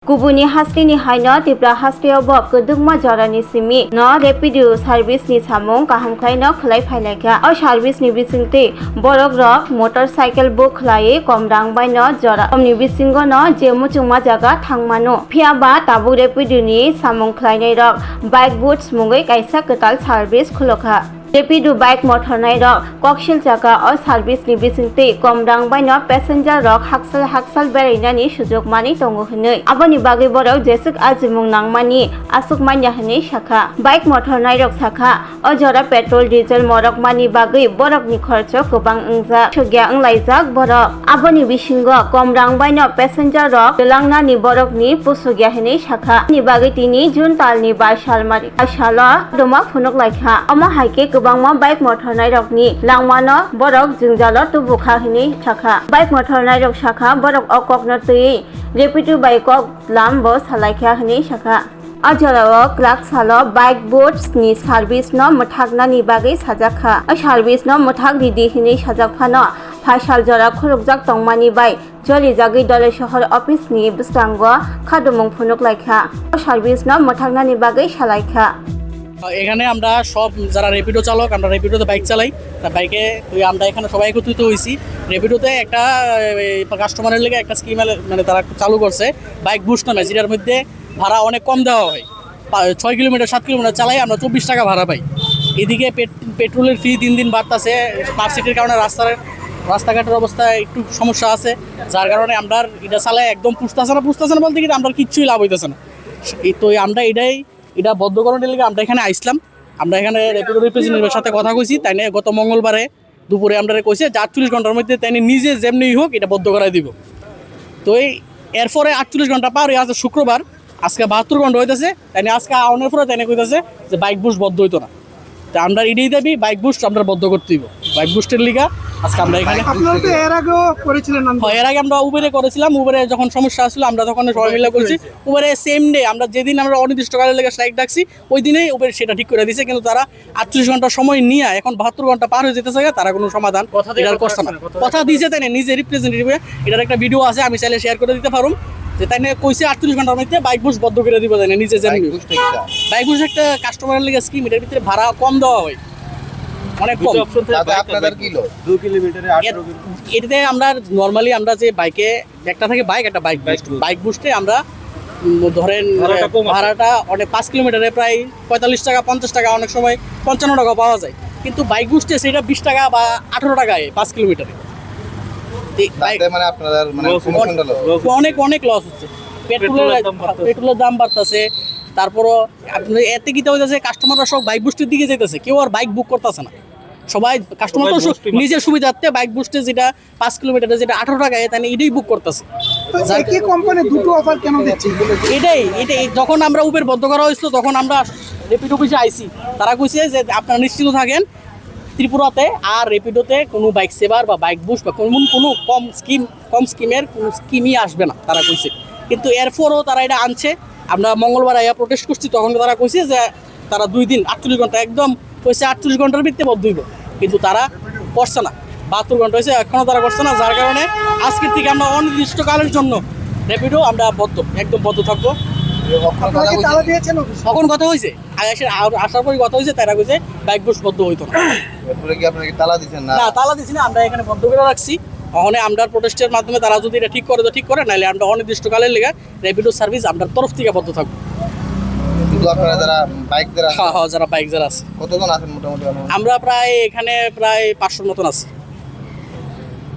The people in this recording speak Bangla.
गुबुननि हास्टेनि हायनो तिब्रा हास्टेयावबो गोदोंमा जरानि सिमि न रेपिड सार्भिसनि सामुं गाहामख्लायनो खलाय फायलायखा अ सार्भिसनि बिसिंति बरक रक मटरसाइकेल बुक खलायै कमरां बायनो जरा कमनि बिसिंगो न जेमु चुमा जागा थांमानो फियाबा ताबु रेपिडनि सामुं खलायनाय रक बाइक बुट्स मुङै कायसा गोताल सार्भिस खुलखा रेपिड बाइक मथरनाय रक ककशिल जागा अ सार्भिसनि बिसिंति कमरां बायनो पेसेन्जार रक हाकसाल बेरायनायनि सुजुग मानि दङ होनै आबानि बागै बरक जेसुक आजिमुं नांमानि आसुक मान्या होनै शाखा बाइक मथरनाय रक शाखा अ जरा पेट्रल डिजेल मरक मानि बागै बरकनि खर्च गोबां अंजा सग्या अंलायजाक बरक आबानि बिसिंगो कमरां बायनो पेसेन्जार रक देलांनानि बरकनि पुसुग्या होनै शाखा नि बागै तिनि जुन तालनि बायसालमारि आशाल दमा फुनक लायखा अमा हाइके गोबांमा बाइक मथरनाय रकनि लांमानो बरक जोंजाल तुबुखा होनै शाखा बाइक मथरनाय रक शाखा बरक अककनो तयै रेपिड बाइकक लामबो सालायखा होनै शाखा अजराव क्लाक साल बाइक बुट्स नि सार्भिस न मथागनानि बागै साजाखा अ सार्भिस न मथाग रिदि होनै साजाकफानो फाइसाल जरा खुरुकजाक तंमानि बाय जलि जागै दले शहर अफिस नि बिस्तांग खादुमुं फुनुक लायखा अ सार्भिस न मथागनानि बागै सालायखा এখানে আমরা সব যারা র্যাপিডো চালক আমরা র্যাপিডোতে বাইক চালাই তা বাইকে আমরা এখানে সবাই একত্রিত হয়েছি র্যাপিডোতে একটা কাস্টমারের লেগে একটা স্কিম মানে তারা চালু করছে বাইক বুস্ট নামে যেটার মধ্যে ভাড়া অনেক কম দেওয়া হয় 6 কিলোমিটার 7 কিলোমিটার চালাই আমরা 24 টাকা ভাড়া পাই এদিকে পেট্রোলের ফি দিন দিন বাড়তেছে পার্সিটির কারণে রাস্তাঘাটের অবস্থা একটু সমস্যা আছে যার কারণে আমরা এটা চালাই একদম পুষতেছে না বলতে কিন্তু আমরা কিচ্ছুই লাভ হইতেছে না তো আমরা এটা বদ্ধকরণের লেগে আমরা এখানে আইসলাম আমরা এখানে র্যাপিডো রিপ্রেজেন্টেটিভের সাথে কথা কইছি তাই নিয়ে গত মঙ্গলবারে দুপুরে আমরা কইছে যে 48 ঘন্টার মধ্যে তাই নিজে যেমনি হোক এটা বদ্ধ করাই দিব তো এরপরে 48 ঘন্টা পার হয়ে আছে শুক্রবার আজকে 72 ঘন্টা হইতেছে তাই আজকে আউনের পরে তাই কইতেছে যে বাইক বুস্ট বদ্ধ হইতো না তা আমরা এটাই দাবি বাইক বুস্ট আমরা বদ্ধ করতে দিব বাইক বুস্টের লিগা আজকে আমরা এখানে আপনারা তো এর আগেও করেছিলেন এর আগে আমরা উবেরে করেছিলাম উবেরে যখন সমস্যা আসছিল আমরা তখন সবাই মিলে করেছি উবেরে সেম ডে আমরা যেদিন আমরা অনির্দিষ্টকালের লেগে স্ট্রাইক ডাকছি ওই দিনেই উবের সেটা ঠিক করে দিয়েছে কিন্তু তারা 48 ঘন্টা সময় নিয়ে এখন 72 ঘন্টা পার হয়ে যেতেছে তারা কোনো সমাধান এটার করছে না কথা দিয়েছে তাই নিজে রিপ্রেজেন্টেটিভে এটার একটা ভিডিও আছে আমি চাইলে শেয়ার করে দিতে পারুম যে তাই নিয়ে কইছে 48 ঘন্টার মধ্যে বাইক বুস্ট বদ্ধ করে দিব তাই নিজে যেমনি বাইক বুস্ট একটা কাস্টমারের লেগে স্কিম এটার ভিতরে ভাড়া কম দেওয়া হয় অনেক কম আপনাদের কিলো 2 কিলোমিটারে 18 কিলো এটাতে আমরা নরমালি আমরা যে বাইকে একটা থাকে একটা বাইক বুস্টে আমরা ধরেন ভাড়াটা অনেক 5 কিলোমিটারে প্রায় 45 টাকা 50 টাকা অনেক সময় 55 টাকা পাওয়া যায় কিন্তু বাইক বুস্টে সেটা 20 টাকা বা 18 টাকায় 5 কিলোমিটারে মানে আপনাদের মানে অনেক লস হচ্ছে পেট্রোলের দাম বাড়তেছে তারপরও এতে কি হইতেছে কাস্টমাররা সব বাইক বুস্টের দিকে যাইতেছে কেউ আর বাইক বুক করতেছে না সবাই কাস্টমার তো নিজের সুবিধার্থে বাইক বুস্টে যেটা 5 কিলোমিটারে যেটা 18 টাকায় তাই এটাই বুক করতেছে একই কোম্পানি দুটো অফার কেন দিচ্ছে এটাই যখন আমরা উবের বন্ধ করা হয়েছিল তখন আমরা র্যাপিড অফিসে আইছি তারা কইছে যে আপনারা নিশ্চিত থাকেন ত্রিপুরাতে আর র্যাপিডোতে কোনো বাইক সেভার বা বাইক বুস্ট বা কোনো কম স্কিমের কোনো স্কিমই আসবে না তারা কইছে কিন্তু এরপরও তারা এটা আনছে আমরা মঙ্গলবার আইয়া প্রোটেস্ট করছি তখন তারা কইছে যে তারা 2 দিন 48 ঘন্টা একদম কইছে 48 ঘন্টার ভিত্তিতে বদ্ধ হইব কিন্তু তারা করছে না 72 ঘন্টা হয়েছে এখনও তারা করছে না যার কারণে আজকের থেকে আমরা অনির্দিষ্টকালের জন্য র্যাপিডো আমরা একদম বদ্ধ থাকবো তখন কথা হয়েছে আসার পরে কথা হয়েছে তারা কইছে বাইক বুস্ট বদ্ধ হইতো না তালা দিচ্ছেন না তালা দিচ্ছি না আমরা এখানে বদ্ধ করে রাখছি ওখানে আমরা প্রোটেস্টের মাধ্যমে তারা যদি এটা ঠিক করে তো ঠিক করে নাহলে আমরা অনির্দিষ্টকালের লেগে র্যাপিডো সার্ভিস আমরা তরফ থেকে বদ্ধ থাকবো আপনারা যারা বাইক যারা বাইক যারা আছে কতজন আছেন মোটামুটি আমরা এখানে প্রায় 500 মতন আছি